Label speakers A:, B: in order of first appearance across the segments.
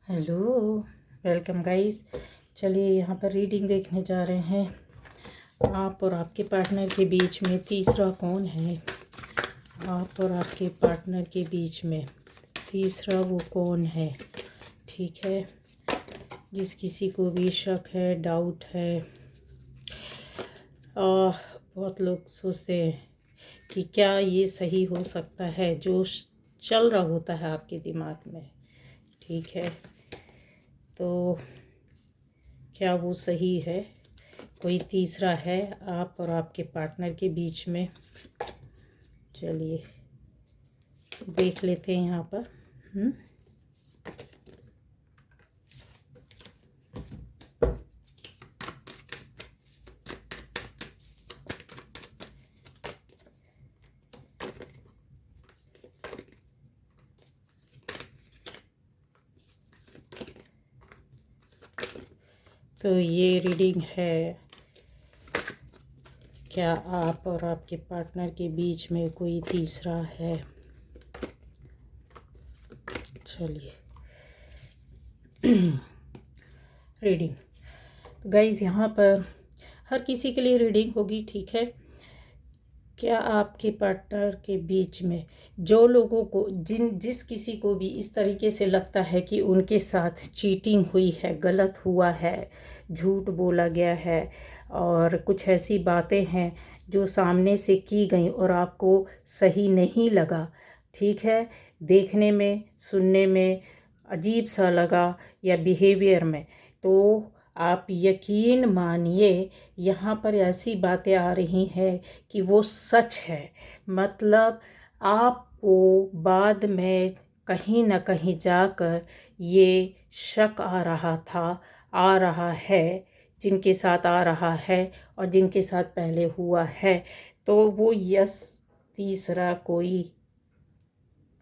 A: Hello, welcome guys. चलिए यहाँ पर रीडिंग देखने जा रहे हैं। आप और आपके पार्टनर के बीच में तीसरा कौन है? आप और आपके पार्टनर के बीच में तीसरा वो कौन है? ठीक है, जिस किसी को भी शक है, डाउट है, बहुत लोग सोचते हैं कि क्या ये सही हो सकता है, जो चल रहा होता है आपके दिमाग में। ठीक है, तो क्या वो सही है? कोई तीसरा है आप और आपके पार्टनर के बीच में? चलिए देख लेते हैं यहाँ पर। तो ये रीडिंग है, क्या आप और आपके पार्टनर के बीच में कोई तीसरा है? चलिए रीडिंग। तो गाइज़ यहाँ पर हर किसी के लिए रीडिंग होगी, ठीक है। क्या आपके पार्टनर के बीच में जो लोगों को जिस किसी को भी इस तरीके से लगता है कि उनके साथ चीटिंग हुई है, गलत हुआ है, झूठ बोला गया है और कुछ ऐसी बातें हैं जो सामने से की गई और आपको सही नहीं लगा, ठीक है, देखने में सुनने में अजीब सा लगा या बिहेवियर में, तो आप यकीन मानिए यहाँ पर ऐसी बातें आ रही हैं कि वो सच है। मतलब आपको बाद में कहीं ना कहीं जाकर ये शक आ रहा था, आ रहा है, जिनके साथ आ रहा है और जिनके साथ पहले हुआ है, तो वो तीसरा कोई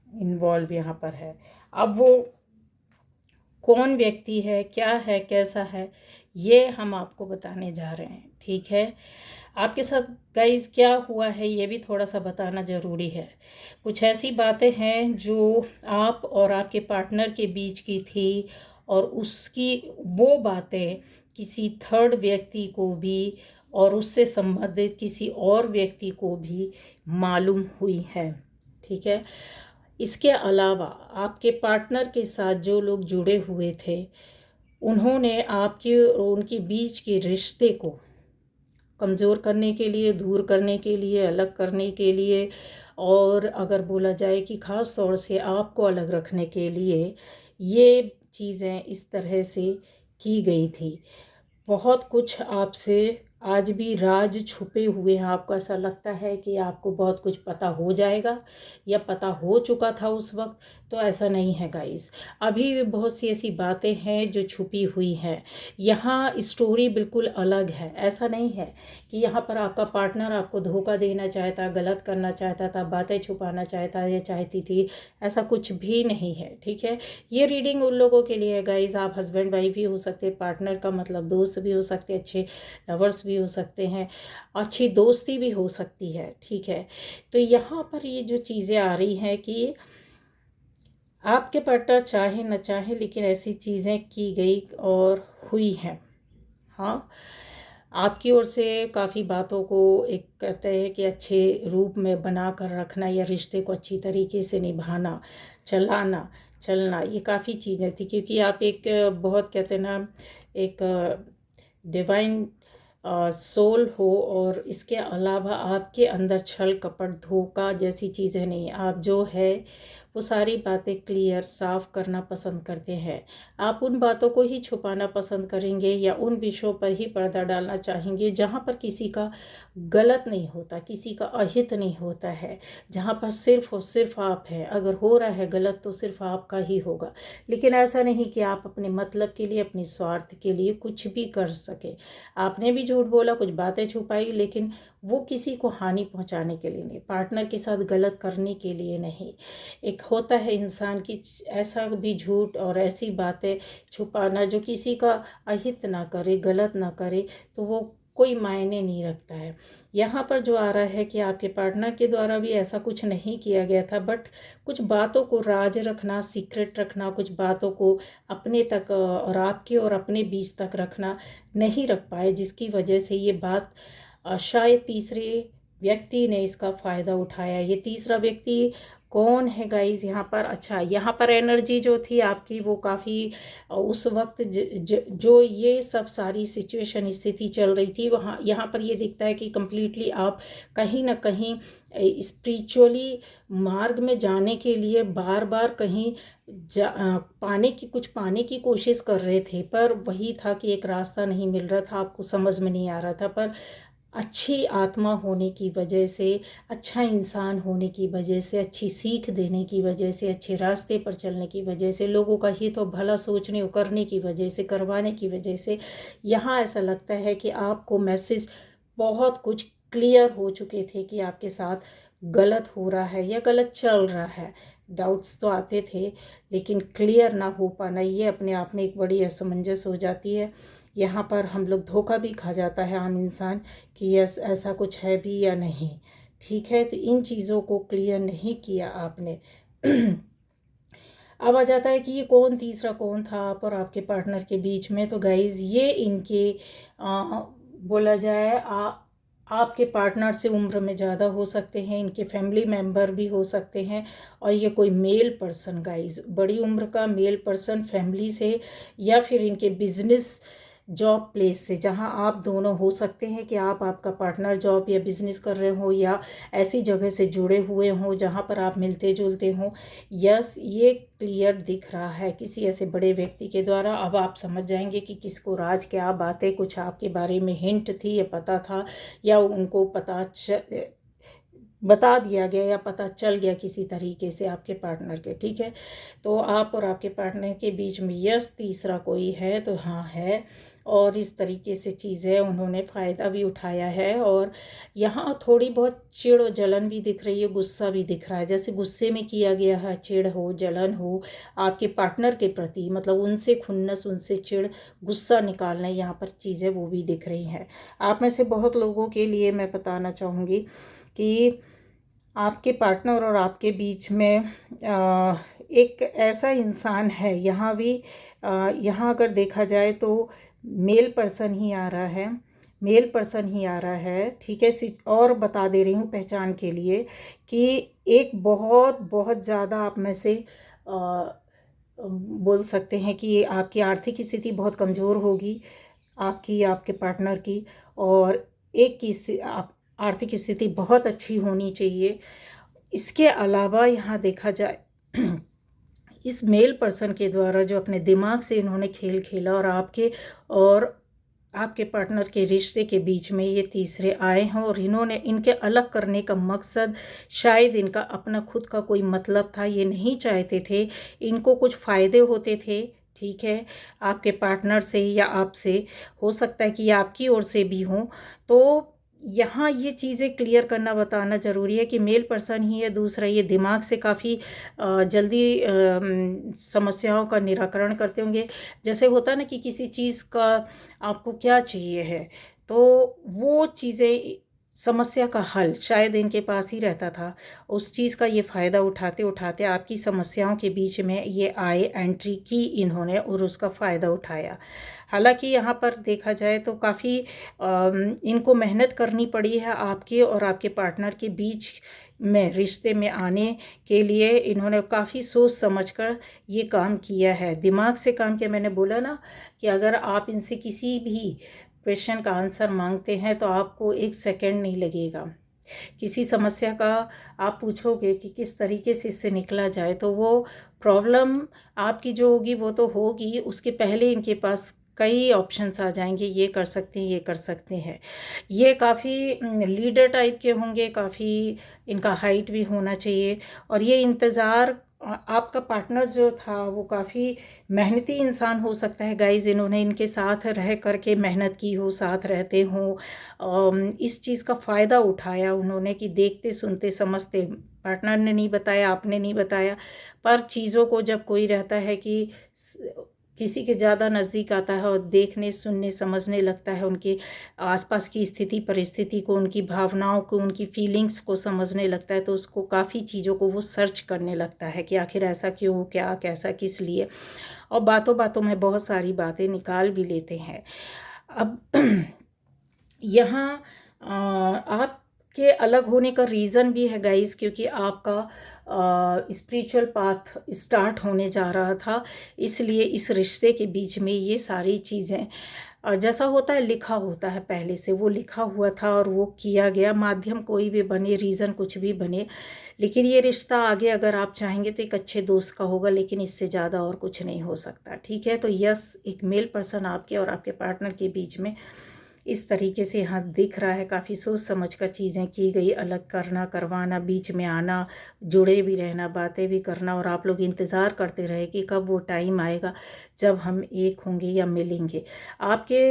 A: इन्वॉल्व यहाँ पर है। अब वो कौन व्यक्ति है, क्या है, कैसा है, ये हम आपको बताने जा रहे हैं, ठीक है। आपके साथ गाइस क्या हुआ है ये भी थोड़ा सा बताना ज़रूरी है। कुछ ऐसी बातें हैं जो आप और आपके पार्टनर के बीच की थी और उसकी वो बातें किसी थर्ड व्यक्ति को भी और उससे संबंधित किसी और व्यक्ति को भी मालूम हुई है, ठीक है। इसके अलावा आपके पार्टनर के साथ जो लोग जुड़े हुए थे, उन्होंने आपके और उनके बीच के रिश्ते को कमज़ोर करने के लिए, दूर करने के लिए, अलग करने के लिए, और अगर बोला जाए कि ख़ास तौर से आपको अलग रखने के लिए ये चीज़ें इस तरह से की गई थी। बहुत कुछ आपसे आज भी राज छुपे हुए हैं। आपको ऐसा लगता है कि आपको बहुत कुछ पता हो जाएगा या पता हो चुका था उस वक्त, तो ऐसा नहीं है गाइस। अभी भी बहुत सी ऐसी बातें हैं जो छुपी हुई हैं। यहाँ स्टोरी बिल्कुल अलग है। ऐसा नहीं है कि यहाँ पर आपका पार्टनर आपको धोखा देना चाहता, गलत करना चाहता था, बातें छुपाना चाहता या चाहती थी, ऐसा कुछ भी नहीं है, ठीक है। ये रीडिंग उन लोगों के लिए है गाइस, आप हस्बैंड वाइफ भी हो सकते हैं, पार्टनर का मतलब दोस्त भी हो सकते हैं, अच्छे लवर्स भी हो सकते हैं, अच्छी दोस्ती भी हो सकती है, ठीक है। तो यहाँ पर ये जो चीज़ें आ रही हैं कि आपके पार्टनर चाहे न चाहे लेकिन ऐसी चीज़ें की गई और हुई हैं। हाँ, आपकी ओर से काफ़ी बातों को एक कहते हैं कि अच्छे रूप में बना कर रखना या रिश्ते को अच्छी तरीके से निभाना, चलाना, चलना, ये काफ़ी चीज़ें थी, क्योंकि आप एक बहुत कहते हैं ना, एक डिवाइन सोल हो और इसके अलावा आपके अंदर छल कपट धोखा जैसी चीज़ें नहीं। आप जो है वो सारी बातें क्लियर साफ करना पसंद करते हैं। आप उन बातों को ही छुपाना पसंद करेंगे या उन विषयों पर ही पर्दा डालना चाहेंगे जहाँ पर किसी का गलत नहीं होता, किसी का अहित नहीं होता है, जहाँ पर सिर्फ और सिर्फ आप है। अगर हो रहा है गलत तो सिर्फ आपका ही होगा। लेकिन ऐसा नहीं कि आप अपने मतलब के लिए, अपने स्वार्थ के लिए कुछ भी कर सके। आपने भी झूठ बोला, कुछ बातें छुपाई, लेकिन वो किसी को हानि पहुंचाने के लिए नहीं, पार्टनर के साथ गलत करने के लिए नहीं। एक होता है इंसान की ऐसा भी झूठ और ऐसी बातें छुपाना जो किसी का अहित ना करे, गलत ना करे, तो वो कोई मायने नहीं रखता है। यहाँ पर जो आ रहा है कि आपके पार्टनर के द्वारा भी ऐसा कुछ नहीं किया गया था, बट कुछ बातों को राज रखना, सीक्रेट रखना, कुछ बातों को अपने तक और आपके और अपने बीच तक रखना नहीं रख पाए, जिसकी वजह से ये बात शायद तीसरे व्यक्ति ने इसका फ़ायदा उठाया। ये तीसरा व्यक्ति कौन है गाइज यहाँ पर? अच्छा, यहाँ पर एनर्जी जो थी आपकी वो काफ़ी उस वक्त जो ये सब सारी सिचुएशन स्थिति चल रही थी, वहाँ यहाँ पर ये दिखता है कि कम्प्लीटली आप कहीं ना कहीं स्पिरिचुअली मार्ग में जाने के लिए बार बार कहीं कुछ पाने की कोशिश कर रहे थे, पर वही था कि एक रास्ता नहीं मिल रहा था, आपको समझ में नहीं आ रहा था। पर अच्छी आत्मा होने की वजह से, अच्छा इंसान होने की वजह से, अच्छी सीख देने की वजह से, अच्छे रास्ते पर चलने की वजह से, लोगों का हित और भला सोचने और करने की वजह से, करवाने की वजह से, यहाँ ऐसा लगता है कि आपको मैसेज बहुत कुछ क्लियर हो चुके थे कि आपके साथ गलत हो रहा है या गलत चल रहा है। डाउट्स तो आते थे, लेकिन क्लियर ना हो पाना ये अपने आप में एक बड़ी असमंजस हो जाती है। यहाँ पर हम लोग धोखा भी खा जाता है आम इंसान कि यस ऐसा कुछ है भी या नहीं। ठीक है, तो इन चीज़ों को क्लियर नहीं किया आपने। अब आ जाता है कि ये तीसरा कौन था आप और आपके पार्टनर के बीच में। तो गाइज ये इनके बोला जाए आपके पार्टनर से उम्र में ज़्यादा हो सकते हैं, इनके फैमिली मेम्बर भी हो सकते हैं, और ये कोई मेल पर्सन गाइज, बड़ी उम्र का मेल पर्सन फैमिली से या फिर इनके बिजनेस जॉब प्लेस से, जहां आप दोनों हो सकते हैं कि आपका पार्टनर जॉब या बिजनेस कर रहे हो या ऐसी जगह से जुड़े हुए हों जहां पर आप मिलते जुलते हों। यस, ये क्लियर दिख रहा है किसी ऐसे बड़े व्यक्ति के द्वारा। अब आप समझ जाएंगे कि किसको राज क्या बातें कुछ आपके बारे में हिंट थी या पता था, या उनको बता दिया गया या पता चल गया किसी तरीके से आपके पार्टनर के। ठीक है, तो आप और आपके पार्टनर के बीच में यस तीसरा कोई है, तो हाँ है, और इस तरीके से चीज़ें उन्होंने फ़ायदा भी उठाया है। और यहाँ थोड़ी बहुत चिड़ और जलन भी दिख रही है, गुस्सा भी दिख रहा है, जैसे गुस्से में किया गया है, चिड़ हो जलन हो आपके पार्टनर के प्रति, मतलब उनसे खुन्नस, उनसे चिड़ गुस्सा निकालना, यहाँ पर चीज़ें वो भी दिख रही हैं। आप में से बहुत लोगों के लिए मैं बताना चाहूँगी कि आपके पार्टनर और आपके बीच में एक ऐसा इंसान है, यहाँ भी यहाँ अगर देखा जाए तो मेल पर्सन ही आ रहा है, मेल पर्सन ही आ रहा है। ठीक है, और बता दे रही हूँ पहचान के लिए कि एक बहुत बहुत ज़्यादा आप में से बोल सकते हैं कि आपकी आर्थिक स्थिति बहुत कमज़ोर होगी, आपके पार्टनर की, और एक की आर्थिक स्थिति बहुत अच्छी होनी चाहिए। इसके अलावा यहाँ देखा जाए इस मेल पर्सन के द्वारा जो अपने दिमाग से इन्होंने खेल खेला और आपके पार्टनर के रिश्ते के बीच में ये तीसरे आए हैं, और इन्होंने इनके अलग करने का मकसद शायद इनका अपना खुद का कोई मतलब था, ये नहीं चाहते थे, इनको कुछ फ़ायदे होते थे। ठीक है, आपके पार्टनर से या आपसे, हो सकता है कि आपकी ओर से भी हों। तो यहाँ ये चीज़ें क्लियर करना बताना ज़रूरी है कि मेल पर्सन ही है। दूसरा, ये दिमाग से काफ़ी जल्दी समस्याओं का निराकरण करते होंगे। जैसे होता है ना कि किसी चीज़ का आपको क्या चाहिए है, तो वो चीज़ें, समस्या का हल शायद इनके पास ही रहता था। उस चीज़ का ये फ़ायदा उठाते उठाते आपकी समस्याओं के बीच में ये आए, एंट्री की इन्होंने और उसका फ़ायदा उठाया। हालांकि यहाँ पर देखा जाए तो काफ़ी इनको मेहनत करनी पड़ी है आपके और आपके पार्टनर के बीच में रिश्ते में आने के लिए। इन्होंने काफ़ी सोच समझकर ये काम किया है, दिमाग से काम किया। मैंने बोला ना कि अगर आप इनसे किसी भी क्वेश्चन का आंसर मांगते हैं तो आपको 1 सेकंड नहीं लगेगा। किसी समस्या का आप पूछोगे कि किस तरीके से इससे निकला जाए, तो वो प्रॉब्लम आपकी जो होगी वो तो होगी, उसके पहले इनके पास कई ऑप्शंस आ जाएंगे, ये कर सकते हैं, ये कर सकते हैं। ये काफ़ी लीडर टाइप के होंगे, काफ़ी इनका हाइट भी होना चाहिए, और ये इंतज़ार, आपका पार्टनर जो था वो काफ़ी मेहनती इंसान हो सकता है गाइज। इन्होंने इनके साथ रह करके मेहनत की हो, साथ रहते हों, इस चीज़ का फ़ायदा उठाया उन्होंने कि देखते सुनते समझते, पार्टनर ने नहीं बताया, आपने नहीं बताया, पर चीज़ों को जब कोई रहता है कि किसी के ज़्यादा नज़दीक आता है और देखने सुनने समझने लगता है, उनके आसपास की स्थिति परिस्थिति को, उनकी भावनाओं को, उनकी फीलिंग्स को समझने लगता है, तो उसको काफ़ी चीज़ों को वो सर्च करने लगता है कि आखिर ऐसा क्यों, क्या, कैसा, किस लिए, और बातों बातों में बहुत सारी बातें निकाल भी लेते हैं। अब यहाँ आपके अलग होने का रीज़न भी है गाइस, क्योंकि आपका स्पिरिचुअल पाथ स्टार्ट होने जा रहा था, इसलिए इस रिश्ते के बीच में ये सारी चीज़ें जैसा होता है लिखा होता है, पहले से वो लिखा हुआ था और वो किया गया। माध्यम कोई भी बने, रीज़न कुछ भी बने, लेकिन ये रिश्ता आगे अगर आप चाहेंगे तो एक अच्छे दोस्त का होगा, लेकिन इससे ज़्यादा और कुछ नहीं हो सकता। ठीक है, तो यस, एक मेल पर्सन आपके और आपके पार्टनर के बीच में इस तरीके से यहाँ दिख रहा है। काफ़ी सोच समझ कर चीज़ें की गई, अलग करना, करवाना, बीच में आना, जुड़े भी रहना, बातें भी करना, और आप लोग इंतज़ार करते रहे कि कब वो टाइम आएगा जब हम एक होंगे या मिलेंगे। आपके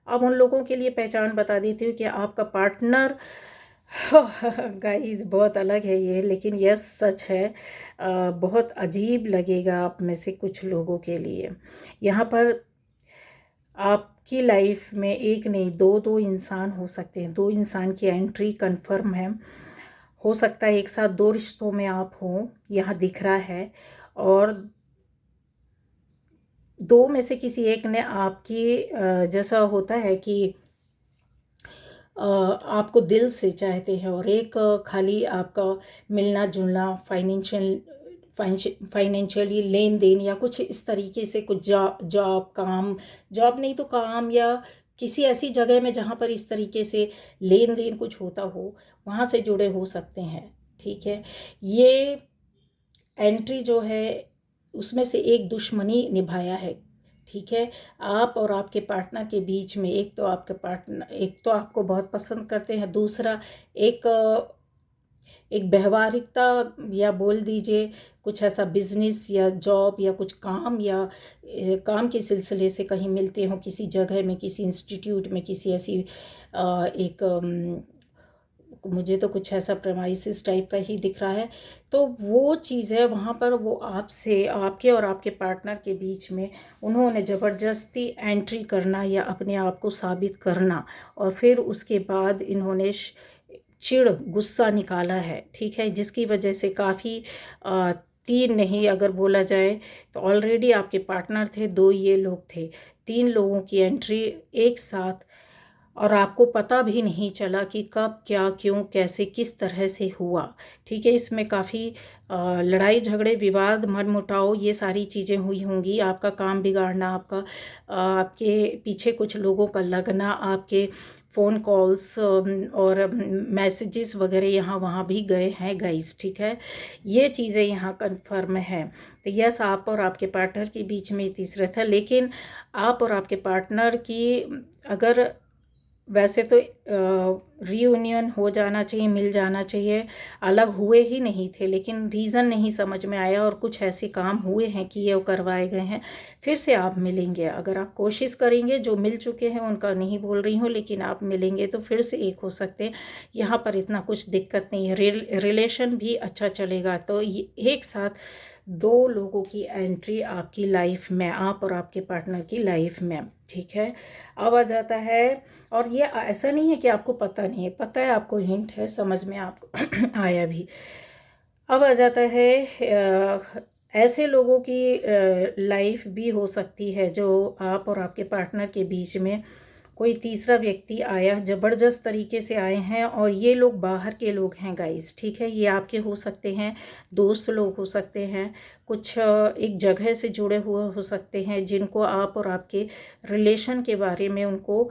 A: अब उन लोगों के लिए पहचान बता देती हूँ कि आपका पार्टनर गाइस बहुत अलग है ये, लेकिन यस सच है। बहुत अजीब लगेगा आप में से कुछ लोगों के लिए। यहाँ पर आपकी लाइफ में एक नहीं, दो दो इंसान हो सकते हैं, दो इंसान की एंट्री कंफर्म है। हो सकता है एक साथ दो रिश्तों में आप हो, यहाँ दिख रहा है, और दो में से किसी एक ने आपकी जैसा होता है कि आपको दिल से चाहते हैं, और एक खाली आपका मिलना जुलना, फाइनेंशियली लेन देन या कुछ इस तरीके से, कुछ जॉब काम, जॉब नहीं तो काम, या किसी ऐसी जगह में जहाँ पर इस तरीके से लेन देन कुछ होता हो, वहाँ से जुड़े हो सकते हैं। ठीक है, ये एंट्री जो है उसमें से एक दुश्मनी निभाया है। ठीक है, आप और आपके पार्टनर के बीच में, एक तो आपके पार्टनर, एक तो आपको बहुत पसंद करते हैं, दूसरा एक एक व्यवहारिकता, या बोल दीजिए कुछ ऐसा बिजनेस या जॉब या कुछ काम, या काम के सिलसिले से कहीं मिलते हो किसी जगह में, किसी इंस्टीट्यूट में, किसी ऐसी एक मुझे तो कुछ ऐसा प्रेमाइसिस टाइप का ही दिख रहा है। तो वो चीज़ है, वहाँ पर वो आपसे, आपके और आपके पार्टनर के बीच में उन्होंने ज़बरदस्ती एंट्री करना या अपने आप को साबित करना, और फिर उसके बाद इन्होंने चिढ़ गुस्सा निकाला है। ठीक है, जिसकी वजह से काफ़ी तीन नहीं अगर बोला जाए तो ऑलरेडी आपके पार्टनर थे, दो ये लोग थे, तीन लोगों की एंट्री एक साथ, और आपको पता भी नहीं चला कि कब क्या क्यों कैसे किस तरह से हुआ। ठीक है, इसमें काफ़ी लड़ाई झगड़े विवाद मनमुटाव ये सारी चीज़ें हुई होंगी। आपका काम बिगाड़ना, आपके पीछे कुछ लोगों का लगना, आपके फ़ोन कॉल्स और मैसेजेस वगैरह यहाँ वहाँ भी गए हैं गाइस। ठीक है, ये चीज़ें यहाँ कन्फर्म है। तो यस, आप और आपके पार्टनर के बीच में तीसरा था, लेकिन आप और आपके पार्टनर की अगर वैसे तो रीयूनियन हो जाना चाहिए, मिल जाना चाहिए, अलग हुए ही नहीं थे, लेकिन रीज़न नहीं समझ में आया, और कुछ ऐसे काम हुए हैं कि ये करवाए गए हैं। फिर से आप मिलेंगे, अगर आप कोशिश करेंगे, जो मिल चुके हैं उनका नहीं बोल रही हूँ, लेकिन आप मिलेंगे तो फिर से एक हो सकते हैं। यहाँ पर इतना कुछ दिक्कत नहीं है, रिलेशन भी अच्छा चलेगा। तो ये एक साथ दो लोगों की एंट्री आपकी लाइफ में, आप और आपके पार्टनर की लाइफ में। ठीक है, अब आ जाता है, और ये ऐसा नहीं है कि आपको पता नहीं है, पता है, आपको हिंट है, समझ में आपको आया भी। अब आ जाता है ऐसे लोगों की लाइफ भी हो सकती है जो आप और आपके पार्टनर के बीच में कोई तीसरा व्यक्ति आया, ज़बरदस्त तरीके से आए हैं, और ये लोग बाहर के लोग हैं गाइस। ठीक है, ये आपके हो सकते हैं, दोस्त लोग हो सकते हैं, कुछ एक जगह से जुड़े हुए हो सकते हैं, जिनको आप और आपके रिलेशन के बारे में उनको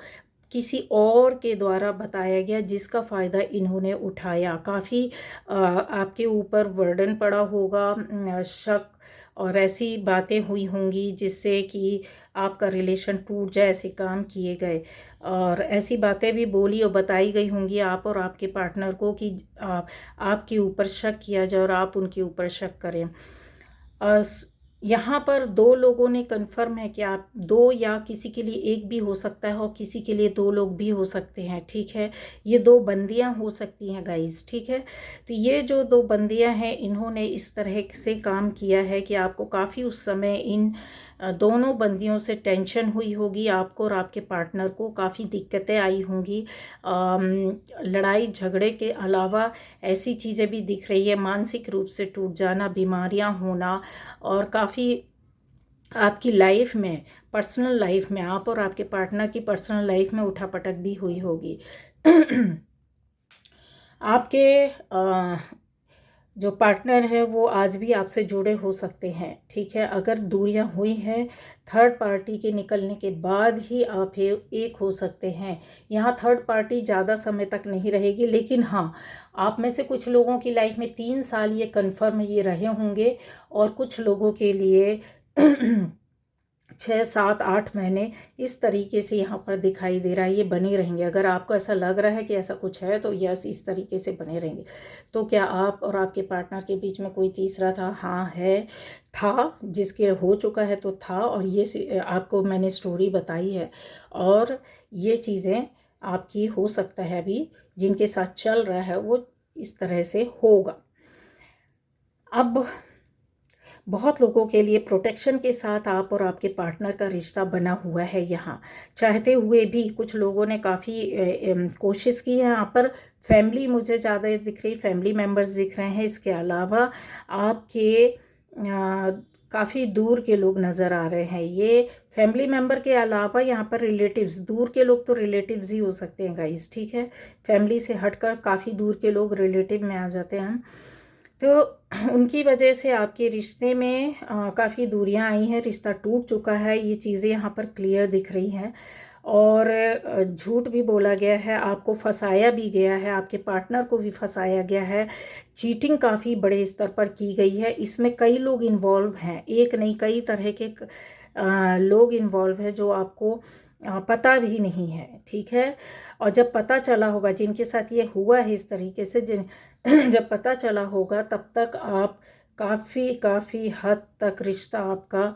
A: किसी और के द्वारा बताया गया, जिसका फ़ायदा इन्होंने उठाया। काफ़ी आपके ऊपर बर्डन पड़ा होगा, शक और ऐसी बातें हुई होंगी जिससे कि आपका रिलेशन टूट जाए, ऐसे काम किए गए, और ऐसी बातें भी बोली और बताई गई होंगी आप और आपके पार्टनर को कि आपके ऊपर शक किया जाए और आप उनके ऊपर शक करें। यहाँ पर दो लोगों ने कन्फर्म है कि आप दो, या किसी के लिए एक भी हो सकता है और किसी के लिए दो लोग भी हो सकते हैं। ठीक है, ये दो बंदियां हो सकती हैं गाइस। ठीक है, तो ये जो दो बंदियां हैं, इन्होंने इस तरह से काम किया है कि आपको काफ़ी उस समय इन दोनों बंदियों से टेंशन हुई होगी आपको और आपके पार्टनर को, काफ़ी दिक्कतें आई होंगी। लड़ाई झगड़े के अलावा ऐसी चीज़ें भी दिख रही है, मानसिक रूप से टूट जाना, बीमारियां होना, और काफ़ी आपकी लाइफ में, पर्सनल लाइफ में, आप और आपके पार्टनर की पर्सनल लाइफ में उठापटक भी हुई होगी। आपके जो पार्टनर है वो आज भी आपसे जुड़े हो सकते हैं, ठीक है। अगर दूरियां हुई हैं, थर्ड पार्टी के निकलने के बाद ही आप एक हो सकते हैं। यहाँ थर्ड पार्टी ज़्यादा समय तक नहीं रहेगी, लेकिन हाँ, आप में से कुछ लोगों की लाइफ में 3 साल ये कन्फर्म ये रहे होंगे, और कुछ लोगों के लिए 6, 7, 8 महीने इस तरीके से यहाँ पर दिखाई दे रहा है, ये बने रहेंगे। अगर आपको ऐसा लग रहा है कि ऐसा कुछ है तो यस, इस तरीके से बने रहेंगे। तो क्या आप और आपके पार्टनर के बीच में कोई तीसरा था? हाँ है, था, जिसके हो चुका है तो था, और ये आपको मैंने स्टोरी बताई है, और ये चीज़ें आपकी हो सकता है अभी जिनके साथ चल रहा है वो इस तरह से होगा। अब बहुत लोगों के लिए प्रोटेक्शन के साथ आप और आपके पार्टनर का रिश्ता बना हुआ है। यहाँ चाहते हुए भी कुछ लोगों ने काफ़ी कोशिश की है। यहाँ पर फैमिली मुझे ज़्यादा दिख रही, फैमिली मेम्बर्स दिख रहे हैं। इसके अलावा आपके काफ़ी दूर के लोग नज़र आ रहे हैं। ये फैमिली मेम्बर के अलावा यहाँ पर रिलेटिव्स, दूर के लोग तो रिलेटिव्स ही हो सकते हैं गाइस, ठीक है। फैमिली से हटकर काफ़ी दूर के लोग रिलेटिव में आ जाते हैं। तो उनकी वजह से आपके रिश्ते में काफ़ी दूरियां आई हैं, रिश्ता टूट चुका है, ये चीज़ें यहाँ पर क्लियर दिख रही हैं। और झूठ भी बोला गया है, आपको फंसाया भी गया है, आपके पार्टनर को भी फंसाया गया है। चीटिंग काफ़ी बड़े स्तर पर की गई है, इसमें कई लोग इन्वॉल्व हैं, एक नहीं कई तरह के लोग इन्वॉल्व हैं जो आपको पता भी नहीं है, ठीक है। और जब पता चला होगा, जिनके साथ ये हुआ है इस तरीके से, जब पता चला होगा, तब तक आप काफ़ी हद तक रिश्ता आपका,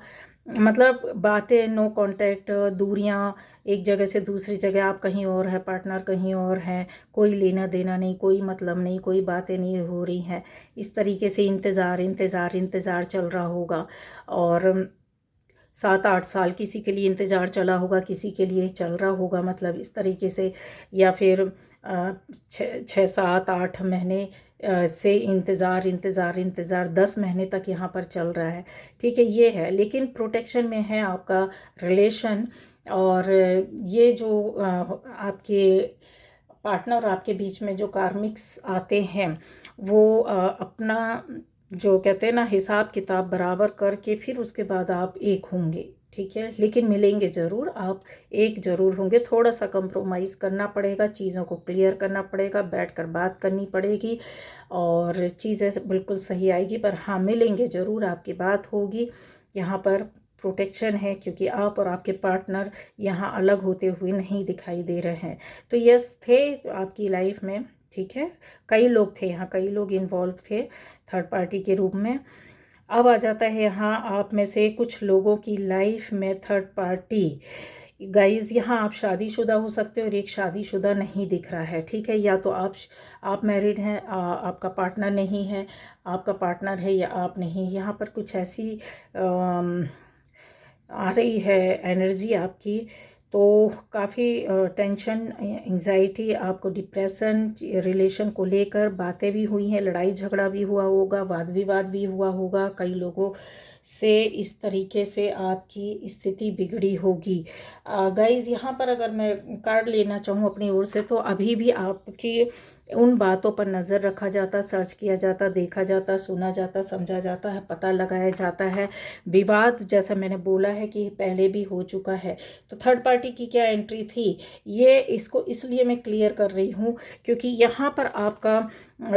A: मतलब बातें, नो कांटेक्ट, दूरियां, एक जगह से दूसरी जगह, आप कहीं और है, पार्टनर कहीं और है, कोई लेना देना नहीं, कोई मतलब नहीं, कोई बातें नहीं हो रही हैं। इस तरीके से इंतज़ार चल रहा होगा। और 7-8 साल किसी के लिए इंतज़ार चला होगा, किसी के लिए चल रहा होगा, मतलब इस तरीके से। या फिर 6, 7, 8 महीने से इंतज़ार 10 महीने तक यहाँ पर चल रहा है, ठीक है। ये है, लेकिन प्रोटेक्शन में है आपका रिलेशन। और ये जो आपके पार्टनर और आपके बीच में जो कार्मिक्स आते हैं, वो अपना जो कहते हैं ना, हिसाब किताब बराबर करके फिर उसके बाद आप एक होंगे, ठीक है। लेकिन मिलेंगे ज़रूर, आप एक ज़रूर होंगे। थोड़ा सा कंप्रोमाइज़ करना पड़ेगा, चीज़ों को क्लियर करना पड़ेगा, बैठकर बात करनी पड़ेगी, और चीज़ें बिल्कुल सही आएगी। पर हाँ, मिलेंगे ज़रूर, आपकी बात होगी। यहाँ पर प्रोटेक्शन है, क्योंकि आप और आपके पार्टनर यहाँ अलग होते हुए नहीं दिखाई दे रहे हैं। तो यस, थे आपकी लाइफ में, ठीक है, कई लोग थे यहाँ, कई लोग इन्वॉल्व थे थर्ड पार्टी के रूप में। अब आ जाता है यहाँ आप में से कुछ लोगों की लाइफ में थर्ड पार्टी। गाइज, यहाँ आप शादीशुदा हो सकते हो और एक शादीशुदा नहीं दिख रहा है, ठीक है। या तो आप मैरिड हैं, आपका पार्टनर नहीं है, आपका पार्टनर है या आप नहीं। यहाँ पर कुछ ऐसी आ रही है एनर्जी आपकी, तो काफ़ी टेंशन, एंजाइटी, आपको डिप्रेशन, रिलेशन को लेकर बातें भी हुई हैं, लड़ाई झगड़ा भी हुआ होगा, वाद विवाद भी हुआ होगा कई लोगों से। इस तरीके से आपकी स्थिति बिगड़ी होगी। गाइज, यहाँ पर अगर मैं कार्ड लेना चाहूँ अपनी ओर से, तो अभी भी आपकी उन बातों पर नज़र रखा जाता, सर्च किया जाता, देखा जाता, सुना जाता, समझा जाता है, पता लगाया जाता है। विवाद, जैसा मैंने बोला है कि पहले भी हो चुका है। तो थर्ड पार्टी की क्या एंट्री थी, ये इसको इसलिए मैं क्लियर कर रही हूँ क्योंकि यहाँ पर आपका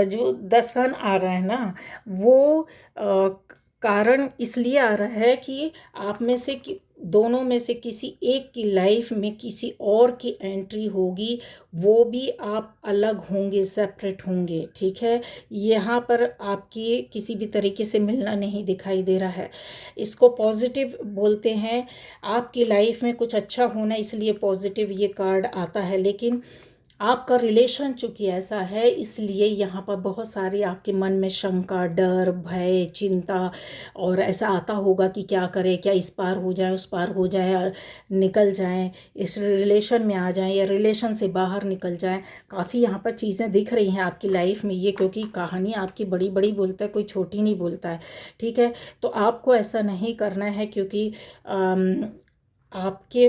A: जो द सन आ रहा है ना, वो कारण इसलिए आ रहा है कि आप में से दोनों में से किसी एक की लाइफ में किसी और की एंट्री होगी, वो भी आप अलग होंगे, सेपरेट होंगे, ठीक है। यहाँ पर आपकी किसी भी तरीके से मिलना नहीं दिखाई दे रहा है। इसको पॉजिटिव बोलते हैं, आपकी लाइफ में कुछ अच्छा होना, इसलिए पॉजिटिव ये कार्ड आता है। लेकिन आपका रिलेशन चूँकि ऐसा है, इसलिए यहाँ पर बहुत सारी आपके मन में शंका, डर, भय, चिंता और ऐसा आता होगा कि क्या करें, क्या इस पार हो जाए, उस पार हो जाए और निकल जाएं, इस रिलेशन में आ जाएं या रिलेशन से बाहर निकल जाएं। काफ़ी यहाँ पर चीज़ें दिख रही हैं आपकी लाइफ में, ये क्योंकि कहानी आपकी बड़ी बड़ी बोलता है, कोई छोटी नहीं बोलता है, ठीक है। तो आपको ऐसा नहीं करना है, क्योंकि आपके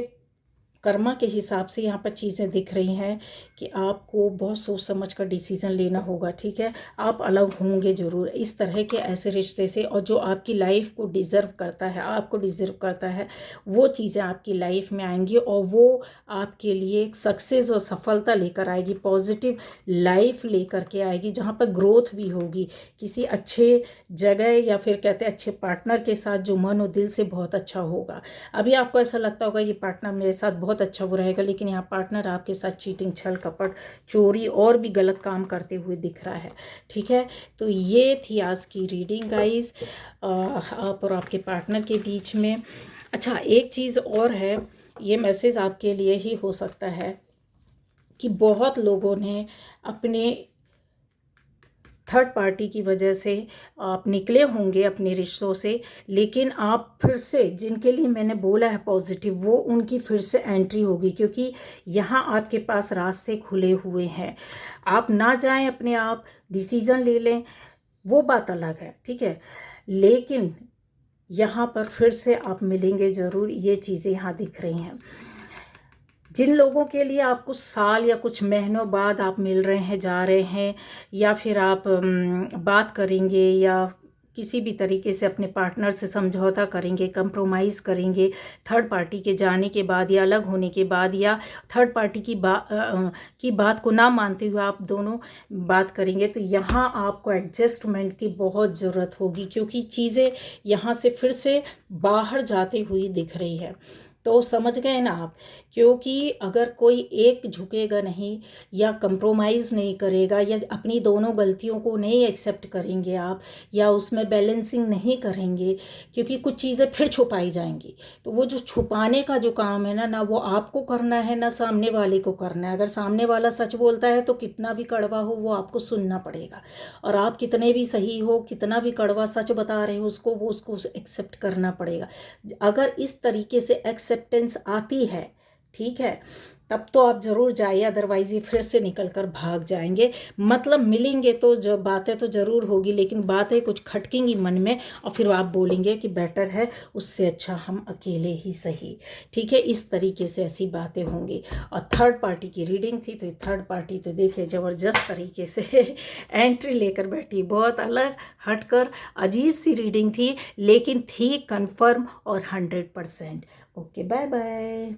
A: कर्मा के हिसाब से यहाँ पर चीज़ें दिख रही हैं कि आपको बहुत सोच समझ कर डिसीज़न लेना होगा, ठीक है। आप अलग होंगे ज़रूर इस तरह के ऐसे रिश्ते से, और जो आपकी लाइफ को डिज़र्व करता है, आपको डिज़र्व करता है, वो चीज़ें आपकी लाइफ में आएंगी और वो आपके लिए एक सक्सेस और सफलता लेकर आएगी, पॉजिटिव लाइफ लेकर के आएगी, जहाँ पर ग्रोथ भी होगी किसी अच्छे जगह, या फिर कहते हैं अच्छे पार्टनर के साथ, जो मन और दिल से बहुत अच्छा होगा। अभी आपको ऐसा लगता होगा ये पार्टनर मेरे साथ बहुत अच्छा वो रहेगा, लेकिन यहाँ पार्टनर आपके साथ चीटिंग, छल कपट, चोरी और भी गलत काम करते हुए दिख रहा है, ठीक है। तो ये थी आज की रीडिंग गाइस, आप और आपके पार्टनर के बीच में। अच्छा, एक चीज़ और है, ये मैसेज आपके लिए ही हो सकता है कि बहुत लोगों ने अपने थर्ड पार्टी की वजह से आप निकले होंगे अपने रिश्तों से, लेकिन आप फिर से, जिनके लिए मैंने बोला है पॉजिटिव, वो उनकी फिर से एंट्री होगी, क्योंकि यहाँ आपके पास रास्ते खुले हुए हैं। आप ना जाएं, अपने आप डिसीज़न ले लें, वो बात अलग है, ठीक है, लेकिन यहाँ पर फिर से आप मिलेंगे ज़रूर, ये चीज़ें यहाँ दिख रही हैं। जिन लोगों के लिए आप कुछ साल या कुछ महीनों बाद आप मिल रहे हैं, जा रहे हैं, या फिर आप बात करेंगे या किसी भी तरीके से अपने पार्टनर से समझौता करेंगे, कंप्रोमाइज़ करेंगे, थर्ड पार्टी के जाने के बाद या अलग होने के बाद, या थर्ड पार्टी की बात को ना मानते हुए आप दोनों बात करेंगे, तो यहाँ आपको एडजस्टमेंट की बहुत ज़रूरत होगी, क्योंकि चीज़ें यहाँ से फिर से बाहर जाती हुई दिख रही है। तो समझ गए ना आप, क्योंकि अगर कोई एक झुकेगा नहीं या कंप्रोमाइज़ नहीं करेगा या अपनी दोनों गलतियों को नहीं एक्सेप्ट करेंगे आप, या उसमें बैलेंसिंग नहीं करेंगे, क्योंकि कुछ चीज़ें फिर छुपाई जाएंगी। तो वो जो छुपाने का जो काम है ना, ना वो आपको करना है, ना सामने वाले को करना है। अगर सामने वाला सच बोलता है तो कितना भी कड़वा हो वो आपको सुनना पड़ेगा, और आप कितने भी सही हो, कितना भी कड़वा सच बता रहे हो उसको, वो उसको एक्सेप्ट करना पड़ेगा। अगर इस तरीके से एक्सेप्टेंस आती है, ठीक है, तब तो आप ज़रूर जाइए, अदरवाइज़ ये फिर से निकल कर भाग जाएंगे। मतलब मिलेंगे तो जो बातें तो ज़रूर होगी, लेकिन बातें कुछ खटकेंगी मन में, और फिर आप बोलेंगे कि बेटर है, उससे अच्छा हम अकेले ही सही, ठीक है। इस तरीके से ऐसी बातें होंगी। और थर्ड पार्टी की रीडिंग थी, तो थर्ड पार्टी तो देखिए ज़बरदस्त तरीके से एंट्री लेकर बैठी, बहुत अलग हटकर अजीब सी रीडिंग थी, लेकिन थी कन्फर्म और 100%। Okay, bye bye.